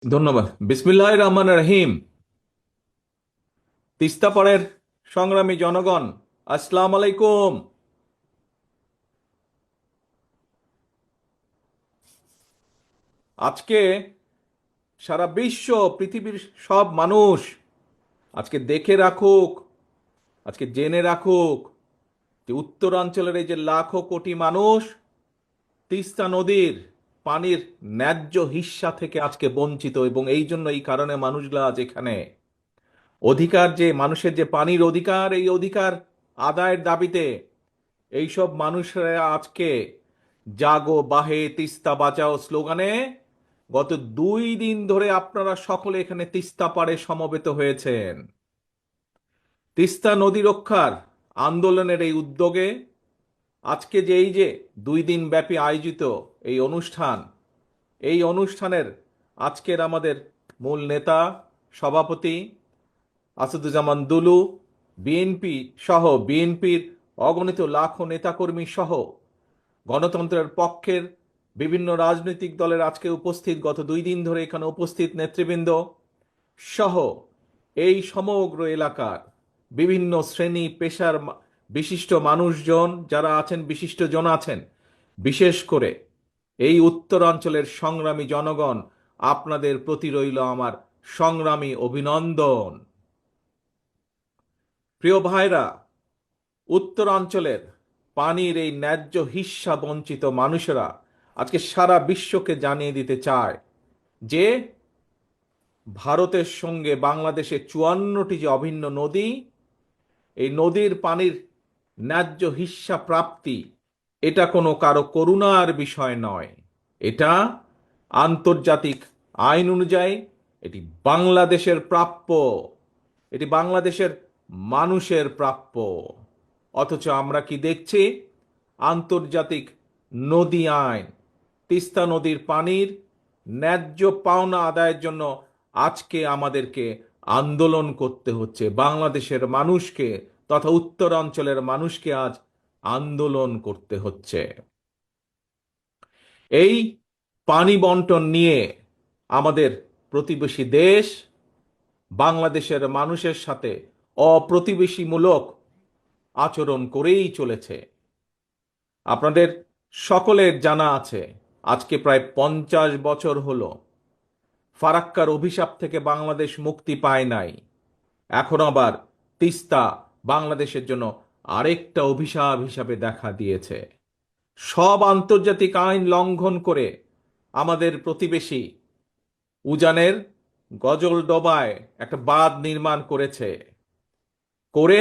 ধন্যবাদ। বিসমিল্লাহির রহমানির রহিম। তিস্তা পাড়ের সংগ্রামী জনগণ, আসসালামু আলাইকুম। আজকে সারা বিশ্ব, পৃথিবীর সব মানুষ আজকে দেখে রাখুক, আজকে জেনে রাখুক যে উত্তরাঞ্চলের এই যে লাখো কোটি মানুষ তিস্তা নদীর পানির ন্যায্য হিস্সা থেকে আজকে বঞ্চিত, এবং এই জন্য এই কারণে মানুষগুলা আজ এখানে অধিকার, যে মানুষের যে পানির অধিকার, এই অধিকার আদায়ের দাবিতে এইসব মানুষরা আজকে জাগো বাহে তিস্তা বাঁচাও স্লোগানে গত 2 দিন ধরে আপনারা সকলে এখানে তিস্তা পাড়ে সমবেত হয়েছেন। তিস্তা নদী রক্ষার আন্দোলনের এই উদ্যোগে আজকে যে এই যে 2 দিন ব্যাপী আয়োজিত এই অনুষ্ঠান, এই অনুষ্ঠানের আজকের আমাদের মূল নেতা, সভাপতি আসাদুজ্জামান দুলু, বিএনপি সহ বিএনপির অগণিত লাখো নেতাকর্মী সহ গণতন্ত্রের পক্ষের বিভিন্ন রাজনৈতিক দলের আজকে উপস্থিত, গত 2 দিন ধরে এখানে উপস্থিত নেতৃবৃন্দ সহ এই সমগ্র এলাকার বিভিন্ন শ্রেণী পেশার বিশিষ্ট মানুষজন যারা আছেন, বিশিষ্টজন আছেন, বিশেষ করে এই উত্তরাঞ্চলের সংগ্রামী জনগণ, আপনাদের প্রতি রইল আমার সংগ্রামী অভিনন্দন। প্রিয় ভাইরা, উত্তরাঞ্চলের পানির এই ন্যায্য হিস্যা বঞ্চিত মানুষেরা আজকে সারা বিশ্বকে জানিয়ে দিতে চায় যে ভারতের সঙ্গে বাংলাদেশে 54টি যে অভিন্ন নদী, এই নদীর পানির ন্যায্য হিস্যা প্রাপ্তি এটা কোনো কারো করুণার বিষয় নয়। এটা আন্তর্জাতিক আইন অনুযায়ী এটি বাংলাদেশের প্রাপ্য, এটি বাংলাদেশের মানুষের প্রাপ্য। অথচ আমরা কি দেখছি? আন্তর্জাতিক নদী আইন, তিস্তা নদীর পানির ন্যায্য পাওনা আদায়ের জন্য আজকে আমাদেরকে আন্দোলন করতে হচ্ছে। বাংলাদেশের মানুষকে তথা উত্তরাঞ্চলের মানুষকে আজ আন্দোলন করতে হচ্ছে। এই পানি বন্টন নিয়ে আমাদের প্রতিবেশী দেশ বাংলাদেশের মানুষের সাথে অপ্রতিবেশীমূলক আচরণ করেই চলেছে। আপনাদের সকলের জানা আছে, আজকে প্রায় 50 বছর হলো ফারাক্কার অভিশাপ থেকে বাংলাদেশ মুক্তি পায় নাই। এখন আবার তিস্তা বাংলাদেশের জন্য আরেকটা অভিশাপ হিসাবে দেখা দিয়েছে। সব আন্তর্জাতিক আইন লঙ্ঘন করে আমাদের প্রতিবেশী উজানের গজলডোবায় একটা বাঁধ নির্মাণ করেছে, করে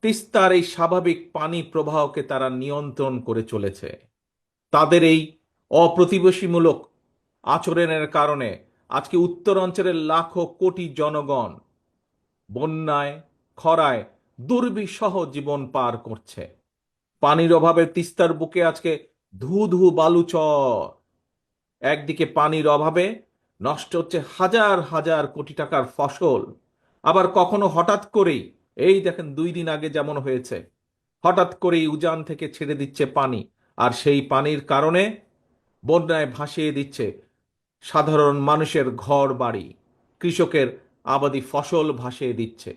তিস্তার এই স্বাভাবিক পানি প্রবাহকে তারা নিয়ন্ত্রণ করে চলেছে। তাদের এই অপ্রতিবেশীমূলক আচরণের কারণে আজকে উত্তরাঞ্চলের লাখো কোটি জনগণ বন্যায়, খরায় দুর্বিষহ জীবন পার করছে। পানির অভাবে তিস্তার বুকে আজকে ধু ধু বালুচর। একদিকে পানির অভাবে নষ্ট হচ্ছে হাজার হাজার কোটি টাকার ফসল, আবার কখনো হঠাৎ করেই, এই দেখেন 2 দিন আগে যেমন হয়েছে, হঠাৎ করেই উজান থেকে ছেড়ে দিচ্ছে পানি, আর সেই পানির কারণে বন্যায় ভাসিয়ে দিচ্ছে সাধারণ মানুষের ঘর বাড়ি, কৃষকের আবাদি ফসল ভাসিয়ে দিচ্ছে।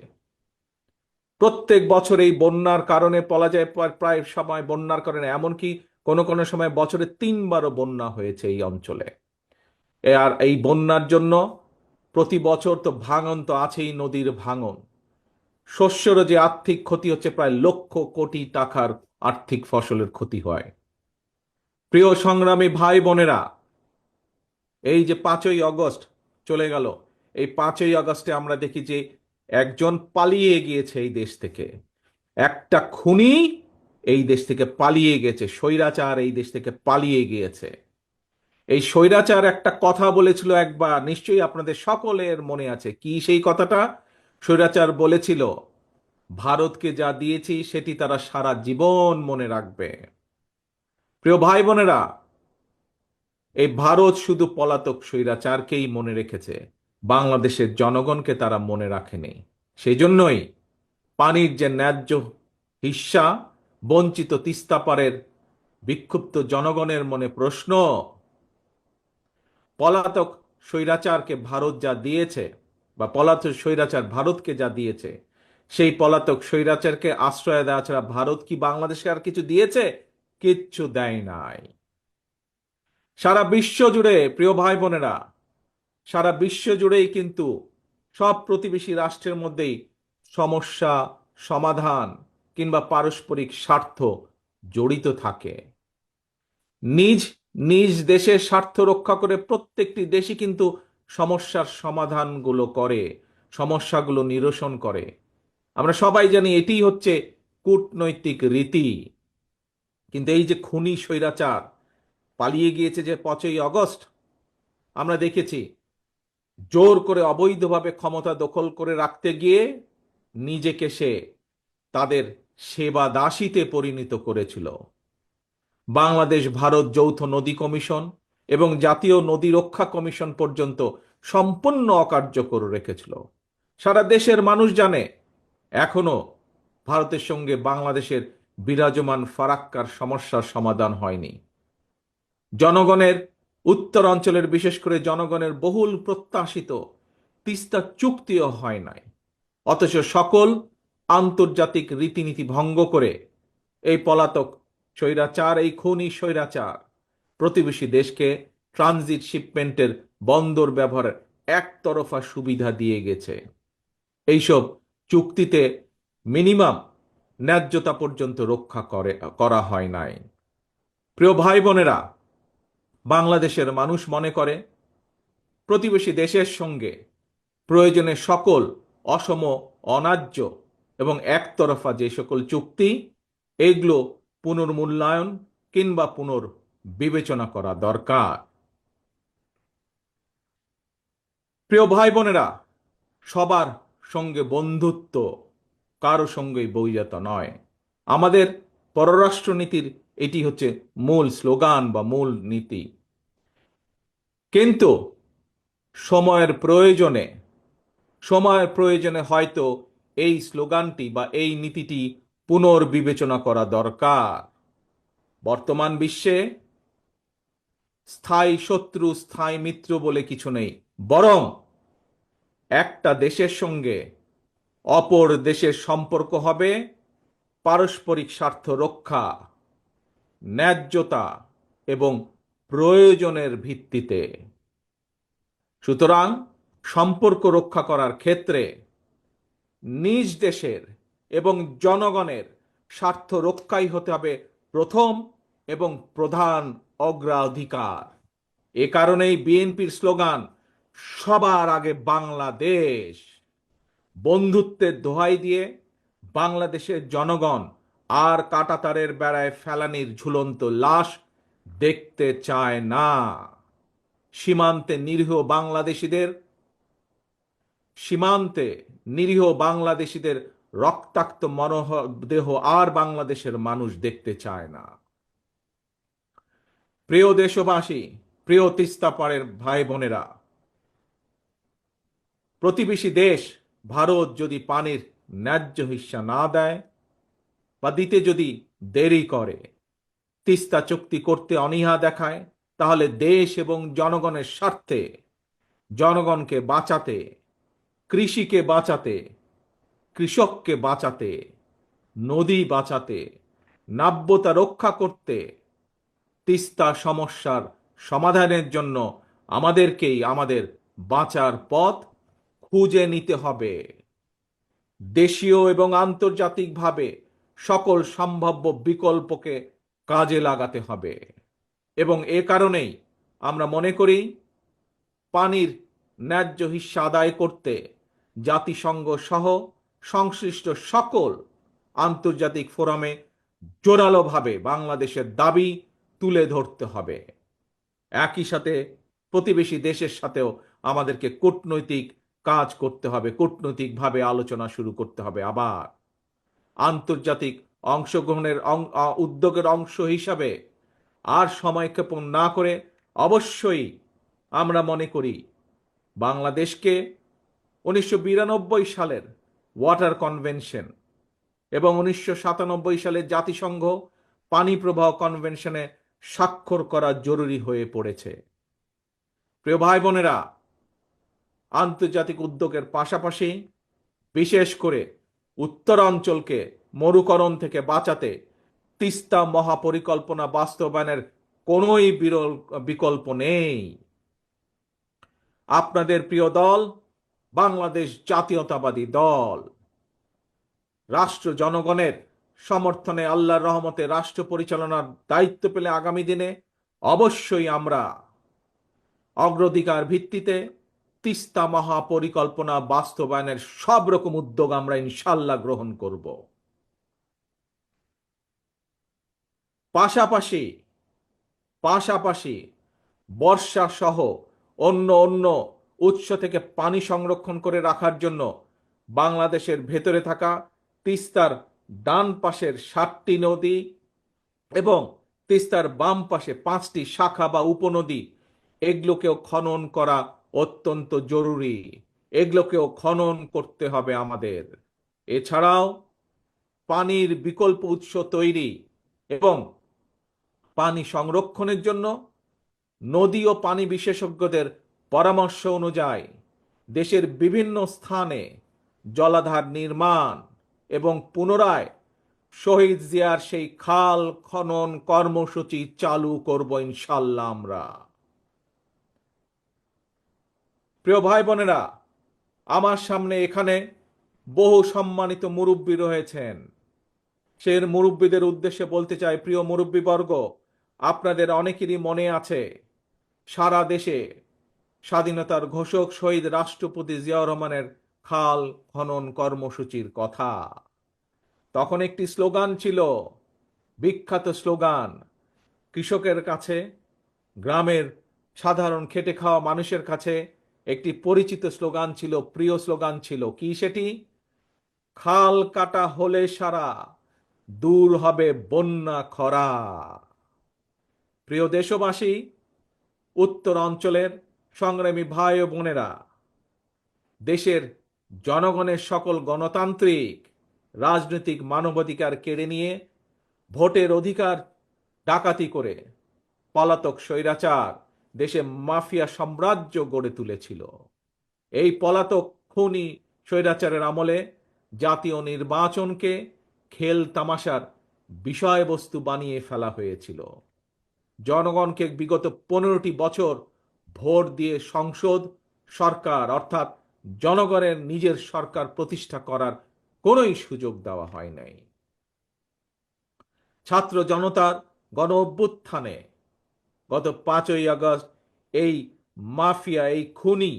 প্রত্যেক বছর এই বন্যার কারণে বলা যায় প্রায় সময় বন্যার কারণে, এমনকি কোনো কোনো সময় বছরে 3বারও বন্যা হয়েছে এই অঞ্চলে। আর এই বন্যার জন্য প্রতি বছর তো ভাঙন তো আছেই, নদীর ভাঙন, শস্যেরও যে আর্থিক ক্ষতি হচ্ছে, প্রায় লক্ষ কোটি টাকার আর্থিক ফসলের ক্ষতি হয়। প্রিয় সংগ্রামী ভাই বোনেরা, এই যে 5ই আগস্ট চলে গেল, এই 5ই আগস্টে আমরা দেখি যে একজন পালিয়ে গিয়েছে এই দেশ থেকে, একটা খুনি এই দেশ থেকে পালিয়ে গেছে, স্বৈরাচার এই দেশ থেকে পালিয়ে গিয়েছে। এই স্বৈরাচার একটা কথা বলেছিল একবার, নিশ্চয়ই আপনাদের সকলের মনে আছে। কি সেই কথাটা? স্বৈরাচার বলেছিল, ভারতকে যা দিয়েছি সেটি তারা সারা জীবন মনে রাখবে। প্রিয় ভাই বোনেরা, এই ভারত শুধু পলাতক স্বৈরাচারকেই মনে রেখেছে, বাংলাদেশের জনগণকে তারা মনে রাখেনি। সেই জন্যই পানির যে ন্যায্য হিস্যা বঞ্চিত তিস্তাপাড়ের বিক্ষুব্ধ জনগণের মনে প্রশ্ন, পলাতক স্বৈরাচারকে ভারত যা দিয়েছে, বা পলাতক স্বৈরাচার ভারতকে যা দিয়েছে, সেই পলাতক স্বৈরাচারকে আশ্রয় দেওয়া ছাড়া ভারত কি বাংলাদেশকে আর কিছু দিয়েছে? কিচ্ছু দেয় নাই। সারা বিশ্ব জুড়ে, প্রিয় ভাই বোনেরা, সারা বিশ্ব জুড়েই কিন্তু সব প্রতিবেশী রাষ্ট্রের মধ্যেই সমস্যা সমাধান কিংবা পারস্পরিক স্বার্থ জড়িত থাকে। নিজ নিজ দেশের স্বার্থ রক্ষা করে প্রত্যেকটি দেশই কিন্তু সমস্যার সমাধানগুলো করে, সমস্যাগুলো নিরসন করে। আমরা সবাই জানি এটি হচ্ছে কূটনৈতিক রীতি। কিন্তু এই যে খুনি স্বৈরাচার পালিয়ে গিয়েছে যে 5ই আগস্ট, আমরা দেখেছি জোর করে অবৈধভাবে ক্ষমতা দখল করে রাখতে গিয়ে নিজেকে সে তাদের সেবা দাসীতে পরিণত করেছিল। বাংলাদেশ ভারত যৌথ নদী কমিশন এবং জাতীয় নদী রক্ষা কমিশন পর্যন্ত সম্পূর্ণ অকার্যকর রেখেছিল। সারা দেশের মানুষ জানে এখনো ভারতের সঙ্গে বাংলাদেশের বিরাজমান ফারাক্কার সমস্যার সমাধান হয়নি। জনগণের, উত্তর অঞ্চলের বিশেষ করে জনগণের বহুল প্রত্যাশিত তিস্তা চুক্তিও হয় নাই। অথচ সকল আন্তর্জাতিক রীতিনীতি ভঙ্গ করে এই পলাতক স্বৈরাচার, এই খুনি স্বৈরাচার প্রতিবেশী দেশকে ট্রানজিট শিপমেন্টের বন্দর ব্যবহারের একতরফা সুবিধা দিয়ে গেছে। এইসব চুক্তিতে মিনিমাম ন্যায্যতা পর্যন্ত রক্ষা করা হয় নাই। প্রিয় ভাই বোনেরা, বাংলাদেশের মানুষ মনে করে প্রতিবেশী দেশের সঙ্গে প্রয়োজনে সকল অসম, অন্যায্য এবং একতরফা যে সকল চুক্তি, এগুলো পুনর্মূল্যায়ন কিংবা পুনর্বিবেচনা করা দরকার। প্রিয় ভাই বোনেরা, সবার সঙ্গে বন্ধুত্ব, কারো সঙ্গেই বৈরত নয়। আমাদের পররাষ্ট্রনীতির এটি হচ্ছে মূল স্লোগান বা মূল নীতি। কিন্তু সময়ের প্রয়োজনে হয়তো এই স্লোগানটি বা এই নীতিটি পুনর্বিবেচনা করা দরকার। বর্তমান বিশ্বে স্থায়ী শত্রু, স্থায়ী মিত্র বলে কিছু নেই, বরং একটা দেশের সঙ্গে অপর দেশের সম্পর্ক হবে পারস্পরিক স্বার্থ রক্ষা, ন্যায্যতা এবং প্রয়োজনের ভিত্তিতে। সুতরাং সম্পর্ক রক্ষা করার ক্ষেত্রে নিজ দেশের এবং জনগণের স্বার্থ রক্ষাই হতে হবে প্রথম এবং প্রধান অগ্রাধিকার। এ কারণেই বিএনপির স্লোগান সবার আগে বাংলাদেশ। বন্ধুত্বের দোহাই দিয়ে বাংলাদেশের জনগণ আর কাঁটাতারের বেড়ায় ফেলানির ঝুলন্ত লাশ দেখতে চায় না। সীমান্তে নিরীহ বাংলাদেশিদের রক্তাক্ত মরদেহ আর বাংলাদেশের মানুষ দেখতে চায় না। প্রিয় দেশবাসী, প্রিয় তিস্তা পাড়ের ভাই বোনেরা, প্রতিবেশী দেশ ভারত যদি পানির ন্যায্য হিস্সা না দেয় বা দিতে যদি দেরি করে, তিস্তা চুক্তি করতে অনীহা দেখায়, তাহলে দেশ এবং জনগণের স্বার্থে, জনগণকে বাঁচাতে, কৃষিকে বাঁচাতে, কৃষককে বাঁচাতে, নদী বাঁচাতে, নাব্যতা রক্ষা করতে, তিস্তা সমস্যার সমাধানের জন্য আমাদেরকেই আমাদের বাঁচার পথ খুঁজে নিতে হবে। দেশীয় এবং আন্তর্জাতিকভাবে সকল সম্ভাব্য বিকল্পকে কাজে লাগাতে হবে। এবং এ কারণেই আমরা মনে করি পানির ন্যায্য হিস্সা আদায় করতে জাতিসংঘ সহ সংশ্লিষ্ট সকল আন্তর্জাতিক ফোরামে জোরালোভাবে বাংলাদেশের দাবি তুলে ধরতে হবে। একই সাথে প্রতিবেশী দেশের সাথেও আমাদেরকে কূটনৈতিক কাজ করতে হবে, কূটনৈতিকভাবে আলোচনা শুরু করতে হবে। আবার আন্তর্জাতিক অংশগ্রহণের উদ্যোগের অংশ হিসাবে আর সময়ক্ষেপণ না করে অবশ্যই আমরা মনে করি বাংলাদেশকে 1992 সালের ওয়াটার কনভেনশন এবং 1997 সালের জাতিসংঘ পানি প্রবাহ কনভেনশনে স্বাক্ষর করা জরুরি হয়ে পড়েছে। প্রিয় ভাই বোনেরা, আন্তর্জাতিক উদ্যোগের পাশাপাশি বিশেষ করে উত্তরাঞ্চলকে মরুকরণ থেকে বাঁচাতে তিস্তা মহাপরিকল্পনা বাস্তবায়নের কোনোই বিকল্প নেই। আপনাদের প্রিয় দল বাংলাদেশ জাতীয়তাবাদী দল রাষ্ট্র জনগণের সমর্থনে আল্লাহর রহমতে রাষ্ট্র পরিচালনার দায়িত্ব পেলে আগামী দিনে অবশ্যই আমরা অগ্রাধিকার ভিত্তিতে তিস্তা মহাপরিকল্পনা বাস্তবায়নের সব রকম উদ্যোগ আমরা ইনশাল্লাহ গ্রহণ করব। পাশাপাশি বর্ষা সহ অন্য উৎস থেকে পানি সংরক্ষণ করে রাখার জন্য বাংলাদেশের ভেতরে থাকা তিস্তার ডান পাশের 7টি নদী এবং তিস্তার বাম পাশে 5টি শাখা বা উপনদী, এগুলোকেও খনন করা অত্যন্ত জরুরি। এগুলোকেও খনন করতে হবে আমাদের। এছাড়াও পানির বিকল্প উৎস তৈরি এবং পানি সংরক্ষণের জন্য নদী ও পানি বিশেষজ্ঞদের পরামর্শ অনুযায়ী দেশের বিভিন্ন স্থানে জলাধার নির্মাণ এবং পুনরায় শহীদ জিয়ার সেই খাল খনন কর্মসূচি চালু করব ইনশাল্লাহ আমরা। প্রিয় ভাই বোনেরা, আমার সামনে এখানে বহু সম্মানিত মুরব্বী রয়েছেন। সেই মুরব্বীদের উদ্দেশ্যে বলতে চাই, প্রিয় মুরব্বীবর্গ, আপনাদের অনেকেরই মনে আছে সারা দেশে স্বাধীনতার ঘোষক শহীদ রাষ্ট্রপতি জিয়াউর রহমানের খাল খনন কর্মসূচির কথা। তখন একটি স্লোগান ছিল, বিখ্যাত স্লোগান। কৃষকের কাছে, গ্রামের সাধারণ খেটে খাওয়া মানুষের কাছে একটি পরিচিত স্লোগান ছিল, প্রিয় স্লোগান ছিল। কি সেটি? খাল কাটা হলে সারা, দূর হবে বন্যা খরা। প্রিয় দেশবাসী, উত্তর অঞ্চলের সংগ্রামী ভাই ও বোনেরা, দেশের জনগণের সকল গণতান্ত্রিক রাজনৈতিক মানবাধিকার কেড়ে নিয়ে ভোটের অধিকার ডাকাতি করে পলাতক স্বৈরাচার দেশে মাফিয়া সাম্রাজ্য গড়ে তুলেছিল। এই পলাতক খুনি স্বৈরাচারের আমলে জাতীয় নির্বাচনকে খেল তামাশার বিষয়বস্তু বানিয়ে ফেলা হয়েছিল। জনগণকে বিগত 15টি বছর ভোট দিয়ে সংসদ সরকার অর্থাৎ জনগণের নিজের সরকার প্রতিষ্ঠা করার কোনোই সুযোগ দেওয়া হয় নাই। ছাত্র জনতার গণ অভ্যুত্থানে গত 5ই আগস্ট এই মাফিয়া, এই খুনি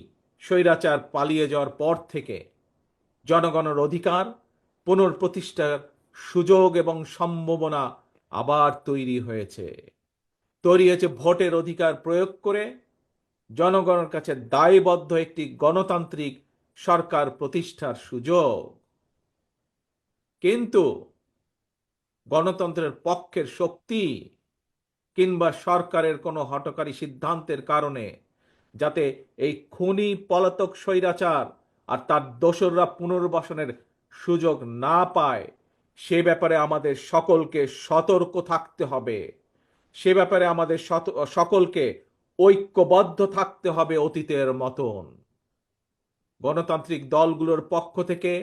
স্বৈরাচার পালিয়ে যাওয়ার পর থেকে জনগণের অধিকার পুনঃপ্রতিষ্ঠার সুযোগ এবং সম্ভাবনা আবার তৈরি হয়েছে। ভোটের অধিকার প্রয়োগ করে জনগণের কাছে দায়বদ্ধ একটি গণতান্ত্রিক সরকার প্রতিষ্ঠার সুযোগ। কিন্তু গণতন্ত্রের পক্ষের শক্তি কিংবা সরকারের কোনো হঠকারী সিদ্ধান্তের কারণে যাতে এই খুনি পলাতক স্বৈরাচার আর তার দোসররা পুনর্বাসনের সুযোগ না পায়, সে ব্যাপারে আমাদের সকলকে সতর্ক থাকতে হবে। সে ব্যাপারে আমাদের সকলকে ঐক্যবদ্ধ থাকতে হবে অতীতের মতন। গণতান্ত্রিক দলগুলোর পক্ষ থেকে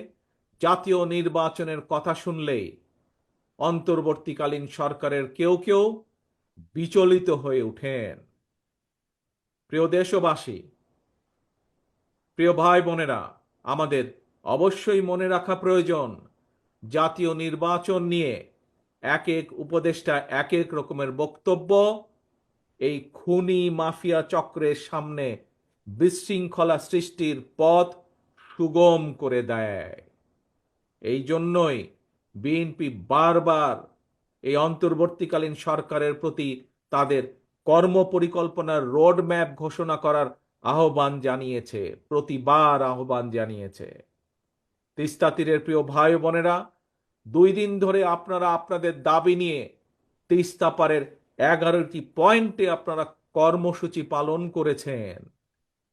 জাতীয় নির্বাচনের কথা শুনলেই অন্তর্বর্তীকালীন সরকারের কেউ বিচলিত হয়ে ওঠেন। প্রিয় দেশবাসী, প্রিয় ভাই বোনেরা, আমাদের অবশ্যই মনে রাখা প্রয়োজন, জাতীয় নির্বাচন নিয়ে এক এক উপদেষ্টা এক এক রকমের বক্তব্য এই খুনি মাফিয়া চক্রের সামনে বিশৃঙ্খলা সৃষ্টির পথ সুগম করে দেয়। এই জন্যই বিএনপি বারবার এই অন্তর্বর্তীকালীন সরকারের প্রতি তাদের কর্মপরিকল্পনার রোডম্যাপ ঘোষণা করার আহ্বান জানিয়েছে, প্রতিবার আহ্বান জানিয়েছে। তিস্তা তীরের প্রিয় ভাই বোনেরা, 2 দিন ধরে আপনারা আপনাদের দাবি নিয়ে তিস্তা পারের 11টি পয়েন্টে আপনারা কর্মসূচি পালন করেছেন।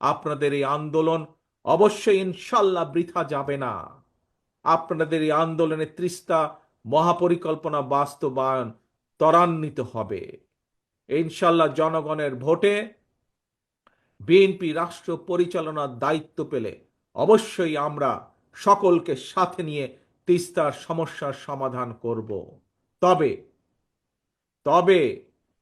আপনাদের এই আন্দোলন অবশ্যই ইনশাল্লাহ বৃথা যাবে না। আপনাদের এই আন্দোলনে তিস্তা মহাপরিকল্পনা বাস্তবায়ন ত্বরান্বিত হবে ইনশাল্লাহ। জনগণের ভোটে বিএনপি রাষ্ট্র পরিচালনার দায়িত্ব পেলে অবশ্যই আমরা সকলকে সাথে নিয়ে তিস্তার সমস্যার সমাধান করব। তবে তবে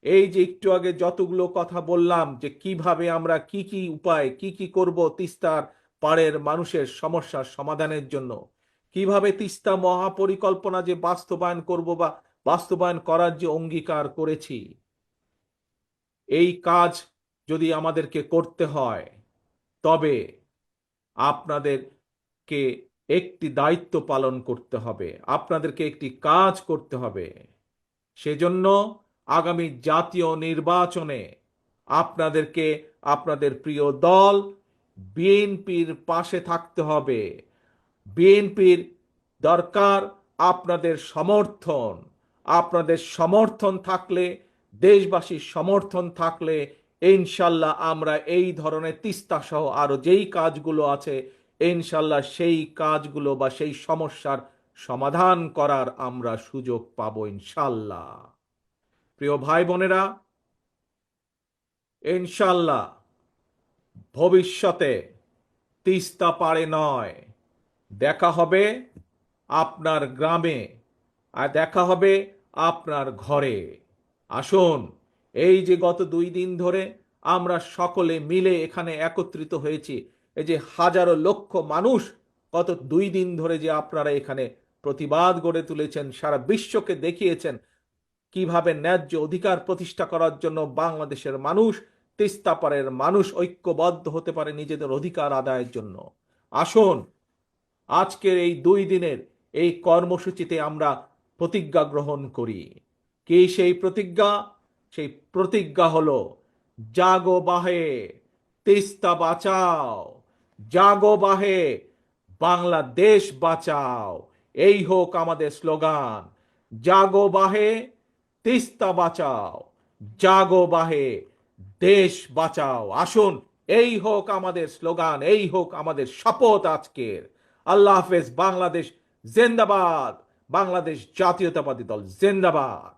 এই যে একটু আগে যতগুলো কথা বললাম যে কিভাবে আমরা কি কি উপায় কি করব তিস্তার পাড়ের মানুষের সমস্যার সমাধানের জন্য, কিভাবে তিস্তা মহাপরিকল্পনা যে বাস্তবায়ন করব বা বাস্তবায়ন করার যে অঙ্গীকার করেছি, এই কাজ যদি আমাদেরকে করতে হয় তবে আপনাদেরকে একটি দায়িত্ব পালন করতে হবে, আপনাদেরকে একটি কাজ করতে হবে। সেজন্য আগামী জাতীয় নির্বাচনে আপনাদেরকে আপনাদের প্রিয় দল বিএনপির পাশে থাকতে হবে। বিএনপির দরকার আপনাদের সমর্থন। আপনাদের সমর্থন থাকলে, দেশবাসীর সমর্থন থাকলে ইনশাল্লাহ আমরা এই ধরনের তিস্তা সহ আরো যেই কাজগুলো আছে ইনশাল্লাহ সেই কাজগুলো বা সেই সমস্যার সমাধান করার আমরা সুযোগ পাবো ইনশাল্লাহ। প্রিয় ভাই বোনেরা, ইনশাল্লাহ ভবিষ্যতে তিস্তা পারে নয়, দেখা হবে আপনার গ্রামে, আর দেখা হবে আপনার ঘরে। আসুন, এই যে গত 2 দিন ধরে আমরা সকলে মিলে এখানে একত্রিত হয়েছি, এই যে হাজারো লক্ষ মানুষ গত 2 দিন ধরে যে আপনারা এখানে প্রতিবাদ গড়ে তুলেছেন, সারা বিশ্বকে দেখিয়েছেন কিভাবে ন্যায্য অধিকার প্রতিষ্ঠা করার জন্য বাংলাদেশের মানুষ, তিস্তা পাড়ের মানুষ ঐক্যবদ্ধ হতে পারে নিজেদের অধিকার আদায়ের জন্য। আসুন, আজকের এই 2 দিনের এই কর্মসূচিতে আমরা প্রতিজ্ঞা গ্রহণ করি। কি সেই প্রতিজ্ঞা? সেই প্রতিজ্ঞা হলো জাগো বাহে, তিস্তা বাঁচাও, জাগো বাহে, বাংলাদেশ বাঁচাও। এই হোক আমাদের স্লোগান, জাগো বাহে, তিস্তা বাঁচাও, জাগো বাহে, দেশ বাঁচাও। আসুন, এই হোক আমাদের স্লোগান, এই হোক আমাদের শপথ আজকের। আল্লাহ হাফেজ। বাংলাদেশ জিন্দাবাদ। বাংলাদেশ জাতীয়তাবাদী দল জিন্দাবাদ।